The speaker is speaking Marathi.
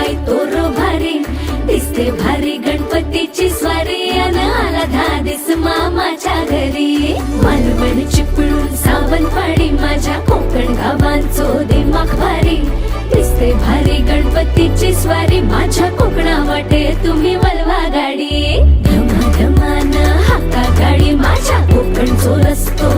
बाई तोरो भारी दिसते भारी गणपतीची स्वारी अन आला धादिस मामाच्या घरी मालवण चिपळूण सावंतवाडी माझ्या कोकण गावांचो दिमाग भारी दिसते भारी गणपतीची स्वारी माझ्या कोकणा वाटे तुम्ही वलवा गाडी धमा धमान हाका गाडी माझ्या कोकणचो रस्तो